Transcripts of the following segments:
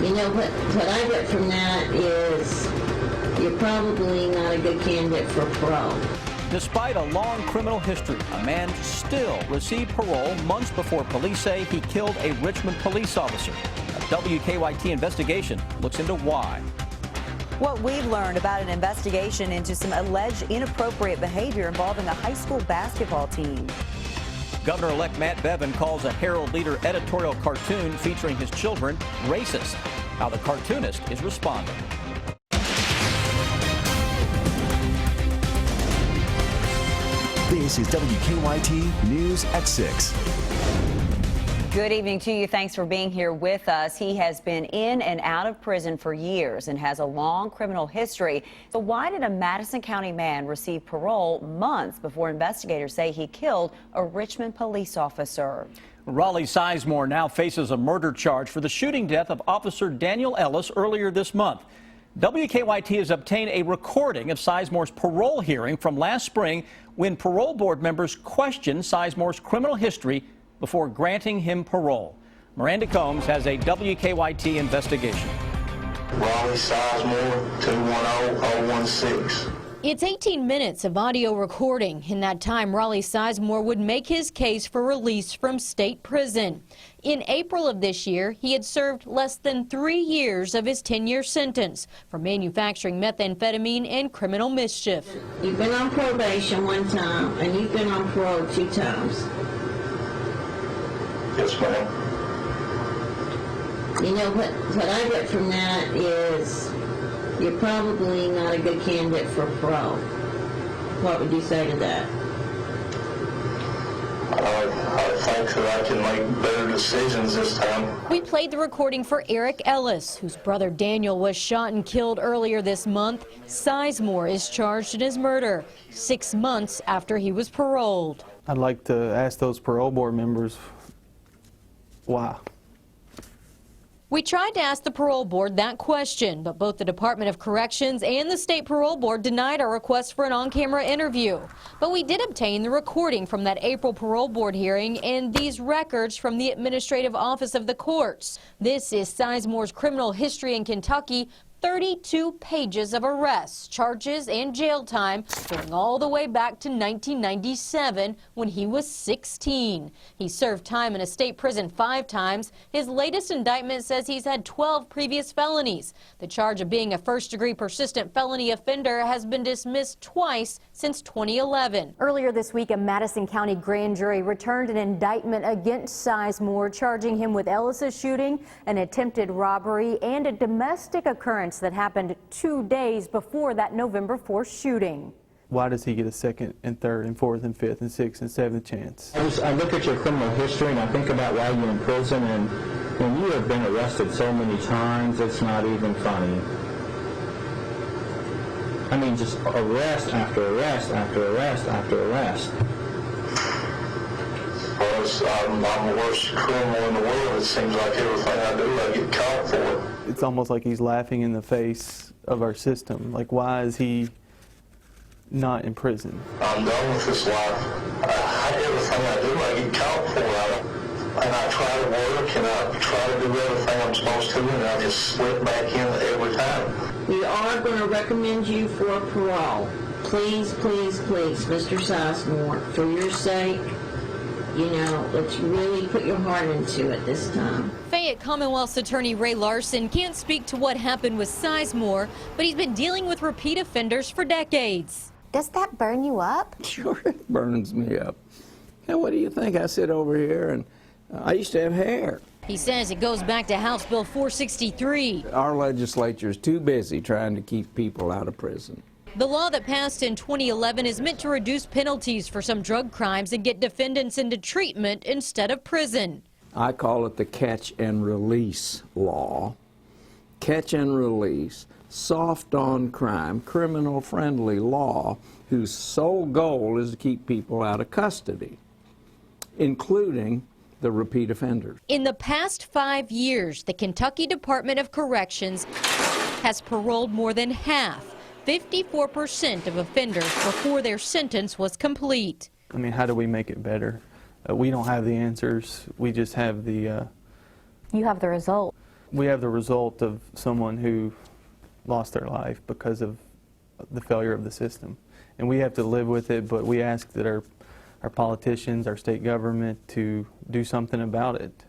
You know, what I get from that is you're probably not a good candidate for parole. Despite a long criminal history, a man still received parole months before police say he killed a Richmond police officer. A WKYT investigation looks into why. What we've learned about an investigation into some alleged inappropriate behavior involving a high school basketball team. Governor-elect Matt Bevin calls a Herald Leader editorial cartoon featuring his children racist. How the cartoonist is responding. This is WKYT News at 6. Good evening to you. Thanks for being here with us. He has been in and out of prison for years and has a long criminal history. So why did a Madison County man receive parole months before investigators say he killed a Richmond police officer? Raleigh Sizemore now faces a murder charge for the shooting death of Officer Daniel Ellis earlier this month. WKYT has obtained a recording of Sizemore's parole hearing from last spring when parole board members questioned Sizemore's criminal history before granting him parole. Miranda Combs has a WKYT investigation. Raleigh Sizemore, 210016. It's 18 minutes of audio recording. In that time, Raleigh Sizemore would make his case for release from state prison. In April of this year, he had served less than 3 years of his 10-year sentence for manufacturing methamphetamine and criminal mischief. You've been on probation one time, and you've been on parole 2 times. Yes, ma'am. You know, what I get from that is you're probably not a good candidate for parole. What would you say to that? I think that I can make better decisions this time. We played the recording for Eric Ellis, whose brother Daniel was shot and killed earlier this month. Sizemore is charged in his murder 6 months after he was paroled. I'd like to ask those parole board members why. We tried to ask the parole board that question, but both the Department of Corrections and the state parole board denied our request for an on-camera interview. But we did obtain the recording from that April parole board hearing and these records from the administrative office of the courts. This is Sizemore's criminal history in Kentucky. 32 pages of arrests, charges, and jail time going all the way back to 1997 when he was 16. He served time in a state prison 5 times. His latest indictment says he's had 12 previous felonies. The charge of being a first-degree persistent felony offender has been dismissed twice since 2011. Earlier this week, a Madison County grand jury returned an indictment against Sizemore, charging him with Ellis's shooting, an attempted robbery, and a domestic occurrence that happened 2 days before that November 4th shooting. Why does he get a second and third and fourth and fifth and sixth and seventh chance? I look at your criminal history and I think about why you're in prison, and when you have been arrested so many times, it's not even funny. I mean, just arrest after arrest after arrest after arrest. I'm the worst criminal in the world. It seems like everything I do, I get caught for it. It's almost like he's laughing in the face of our system. Like, why is he not in prison? I'm done with this life. Everything I do, I get caught for it. And I try to work and I try to do everything I'm supposed to, and I just slip back in every time. We are going to recommend you for parole. Please, please, please, Mr. Sizemore, for your sake, you know, let's really put your heart into it this time. Fayette Commonwealth's attorney Ray Larson can't speak to what happened with Sizemore, but he's been dealing with repeat offenders for decades. Does that burn you up? Sure, it burns me up. And what do you think? I sit over here and I used to have hair. He says it goes back to House Bill 463. Our legislature is too busy trying to keep people out of prison. The law that passed in 2011 is meant to reduce penalties for some drug crimes and get defendants into treatment instead of prison. I call it the catch and release law. Catch and release, soft on crime, criminal friendly law whose sole goal is to keep people out of custody, including the repeat offenders. In the past 5 years, the Kentucky Department of Corrections has paroled more than half, 54% of offenders before their sentence was complete. I mean, how do we make it better? We don't have the answers. We just have the... You have the result. We have the result of someone who lost their life because of the failure of the system. And we have to live with it, but we ask that our politicians, our state government, to do something about it.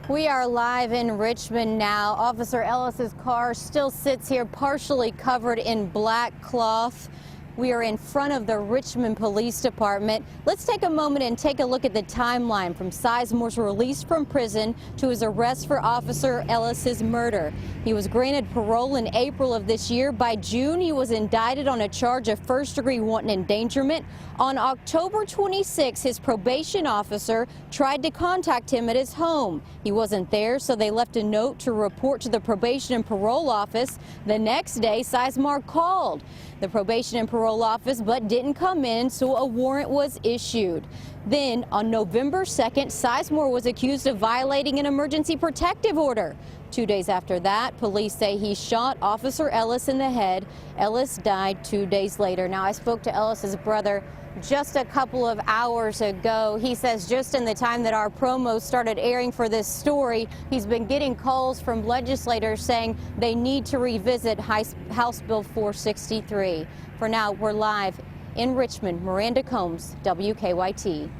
We are live in Richmond now. Officer Ellis's car still sits here partially covered in black cloth. We are in front of the Richmond Police Department. Let's take a moment and take a look at the timeline from Sizemore's release from prison to his arrest for Officer Ellis's murder. He was granted parole in April of this year. By June, he was indicted on a charge of first-degree wanton endangerment. On October 26, his probation officer tried to contact him at his home. He wasn't there, so they left a note to report to the Probation and Parole Office. The next day, Sizemore called the Probation and Parole Office but didn't come in, so a warrant was issued. Then on November 2nd, Sizemore was accused of violating an emergency protective order. 2 days after that, police say he shot Officer Ellis in the head. Ellis died 2 days later. Now, I spoke to Ellis's brother just a couple of hours ago. He says just in the time that our promos started airing for this story, he's been getting calls from legislators saying they need to revisit House Bill 463. For now, we're live in Richmond. Miranda Combs, WKYT.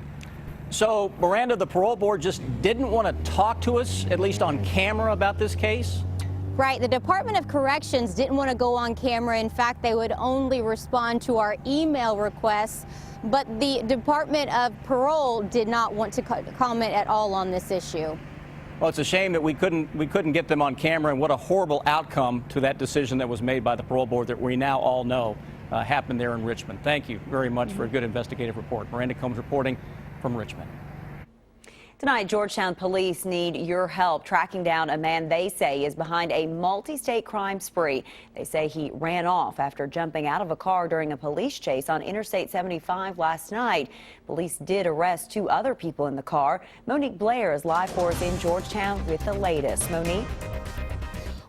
So, Miranda, the parole board just didn't want to talk to us, at least on camera, about this case? Right. The Department of Corrections didn't want to go on camera. In fact, they would only respond to our email requests. But the Department of Parole did not want to comment at all on this issue. Well, it's a shame that we couldn't get them on camera, and what a horrible outcome to that decision that was made by the parole board that we now all know happened there in Richmond. Thank you very much for a good investigative report. Miranda Combs reporting from Richmond. Tonight, Georgetown police need your help tracking down a man they say is behind a multi-state crime spree. They say he ran off after jumping out of a car during a police chase on Interstate 75 last night. Police did arrest 2 other people in the car. Monique Blair is live for us in Georgetown with the latest. Monique?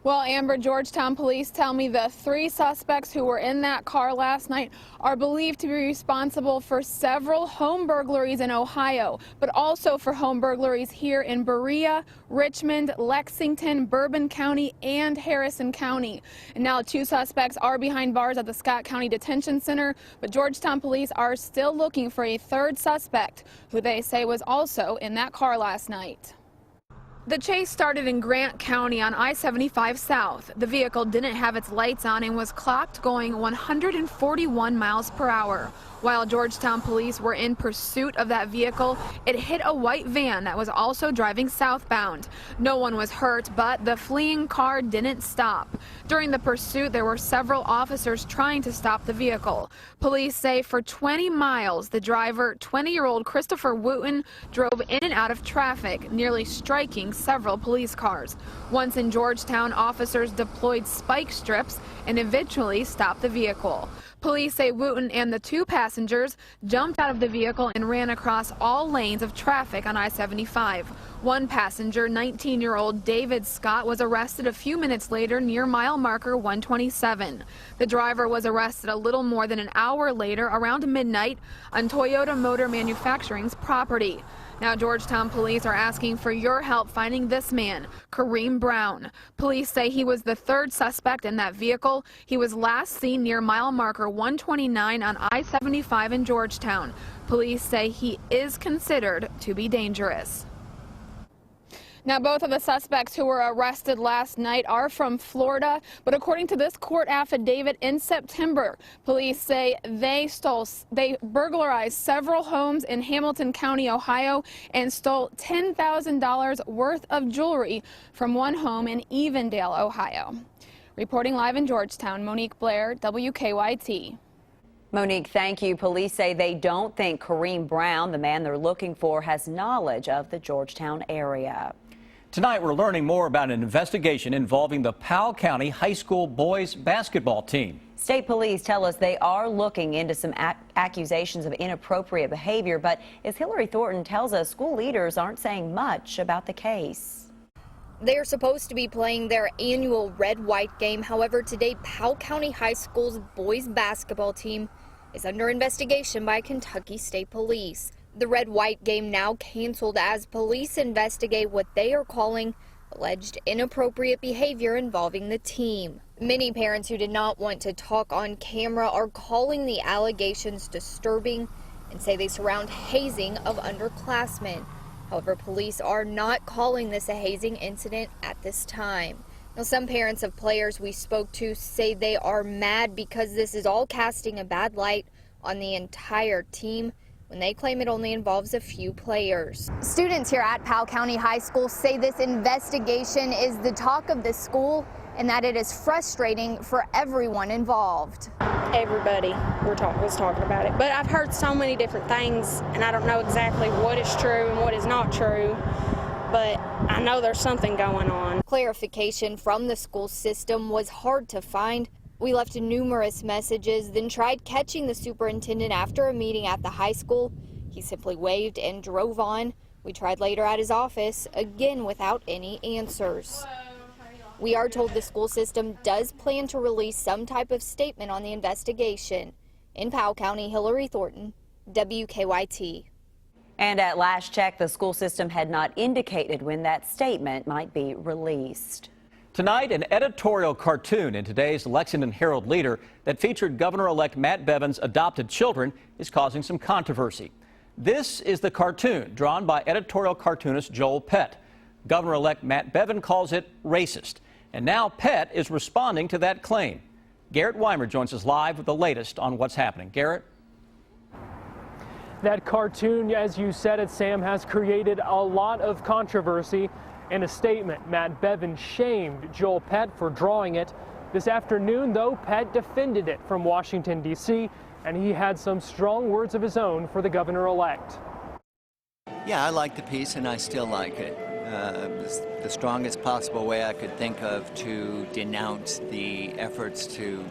Well, Amber, Georgetown police tell me the 3 suspects who were in that car last night are believed to be responsible for several home burglaries in Ohio, but also for home burglaries here in Berea, Richmond, Lexington, Bourbon County, and Harrison County. And now 2 suspects are behind bars at the Scott County Detention Center, but Georgetown police are still looking for a 3rd suspect who they say was also in that car last night. The chase started in Grant County on I-75 South. The vehicle didn't have its lights on and was clocked going 141 miles per hour. While Georgetown police were in pursuit of that vehicle, it hit a white van that was also driving southbound. No one was hurt, but the fleeing car didn't stop. During the pursuit, there were several officers trying to stop the vehicle. Police say for 20 miles, the driver, 20-year-old Christopher Wooten, drove in and out of traffic, nearly striking several police cars. Once in Georgetown, officers deployed spike strips and eventually stopped the vehicle. Police say Wooten and the 2 passengers jumped out of the vehicle and ran across all lanes of traffic on I-75. One passenger, 19-year-old David Scott, was arrested a few minutes later near mile marker 127. The driver was arrested a little more than an hour later around midnight on Toyota Motor Manufacturing's property. Now, Georgetown police are asking for your help finding this man, Kareem Brown. Police say he was the 3rd suspect in that vehicle. He was last seen near mile marker 129 on I-75 in Georgetown. Police say he is considered to be dangerous. Now, both of the suspects who were arrested last night are from Florida, but according to this court affidavit in September, police say they burglarized several homes in Hamilton County, Ohio, and stole $10,000 worth of jewelry from one home in Evendale, Ohio. Reporting live in Georgetown, Monique Blair, WKYT. Monique, thank you. Police say they don't think Kareem Brown, the man they're looking for, has knowledge of the Georgetown area. Tonight, we're learning more about an investigation involving the Powell County High School boys basketball team. State police tell us they are looking into some accusations of inappropriate behavior, but as Hillary Thornton tells us, school leaders aren't saying much about the case. They are supposed to be playing their annual red-white game. However, today, Powell County High School's boys basketball team is under investigation by Kentucky State Police. The red-white game now canceled as police investigate what they are calling alleged inappropriate behavior involving the team. Many parents who did not want to talk on camera are calling the allegations disturbing and say they surround hazing of underclassmen. However, police are not calling this a hazing incident at this time. Now, some parents of players we spoke to say they are mad because this is all casting a bad light on the entire team when they claim it only involves a few players. Students here at Powell County High School say this investigation is the talk of the school and that it is frustrating for everyone involved. Everybody was talking about it, but I've heard so many different things and I don't know exactly what is true and what is not true, but I know there's something going on. Clarification from the school system was hard to find. We left numerous messages, then tried catching the superintendent after a meeting at the high school. He simply waved and drove on. We tried later at his office, again without any answers. We are told the school system does plan to release some type of statement on the investigation. In Powell County, Hillary Thornton, WKYT. And at last check, the school system had not indicated when that statement might be released. Tonight, an editorial cartoon in today's Lexington Herald Leader that featured Governor-elect Matt Bevin's adopted children is causing some controversy. This is the cartoon drawn by editorial cartoonist Joel Pett. Governor-elect Matt Bevin calls it racist. And now Pett is responding to that claim. Garrett Weimer joins us live with the latest on what's happening. Garrett? That cartoon, as you said it, Sam, has created a lot of controversy. In a statement, Matt Bevin shamed Joel Pett for drawing it. This afternoon, though, Pett defended it from Washington, D.C., and he had some strong words of his own for the governor-elect. Yeah, I like the piece, and I still like it. The strongest possible way I could think of to denounce the efforts to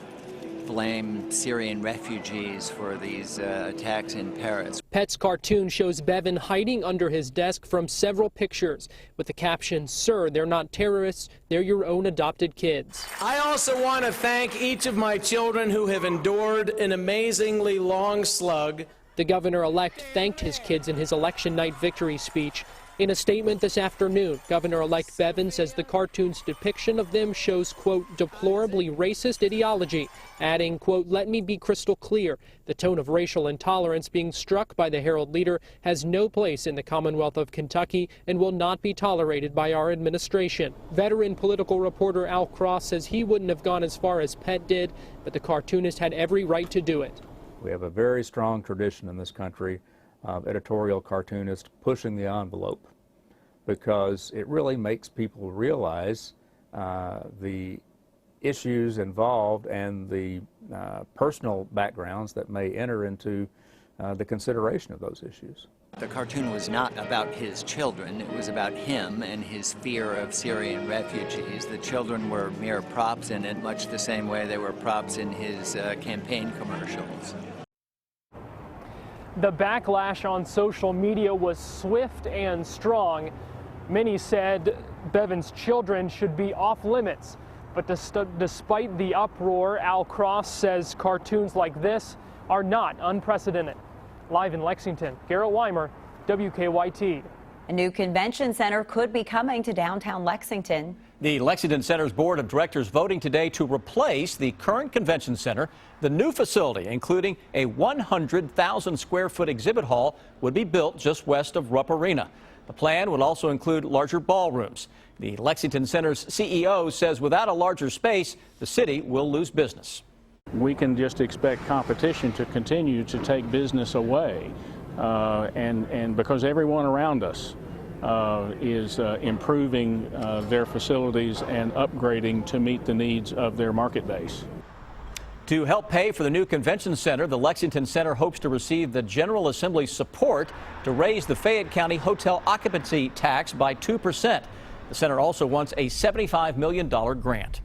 blame Syrian refugees for these attacks in Paris. Pett's cartoon shows Bevin hiding under his desk from several pictures with the caption, "Sir, they're not terrorists, they're your own adopted kids." I also want to thank each of my children who have endured an amazingly long slug. The governor-elect thanked his kids in his election night victory speech. In a statement this afternoon, Governor-elect Bevin says the cartoon's depiction of them shows, quote, deplorably racist ideology, adding, quote, let me be crystal clear. The tone of racial intolerance being struck by the Herald Leader has no place in the Commonwealth of Kentucky and will not be tolerated by our administration. Veteran political reporter Al Cross says he wouldn't have gone as far as Pett did, but the cartoonist had every right to do it. We have a very strong tradition in this country of editorial cartoonists pushing the envelope because it really makes people realize the issues involved and the personal backgrounds that may enter into the consideration of those issues. The cartoon was not about his children, it was about him and his fear of Syrian refugees. The children were mere props in it, much the same way they were props in his campaign commercials. The backlash on social media was swift and strong. Many said Bevin's children should be off limits. But despite the uproar, Al Cross says cartoons like this are not unprecedented. Live in Lexington, Garrett Weimer, WKYT. A new convention center could be coming to downtown Lexington. The Lexington Center's board of directors voting today to replace the current convention center. The new facility, including a 100,000 square foot exhibit hall, would be built just west of Rupp Arena. The plan would also include larger ballrooms. The Lexington Center's CEO says without a larger space, the city will lose business. We can just expect competition to continue to take business away, and because everyone around us is improving their facilities and upgrading to meet the needs of their market base. To help pay for the new convention center, the Lexington Center hopes to receive the General Assembly's support to raise the Fayette County hotel occupancy tax by 2%. The center also wants a $75 million grant.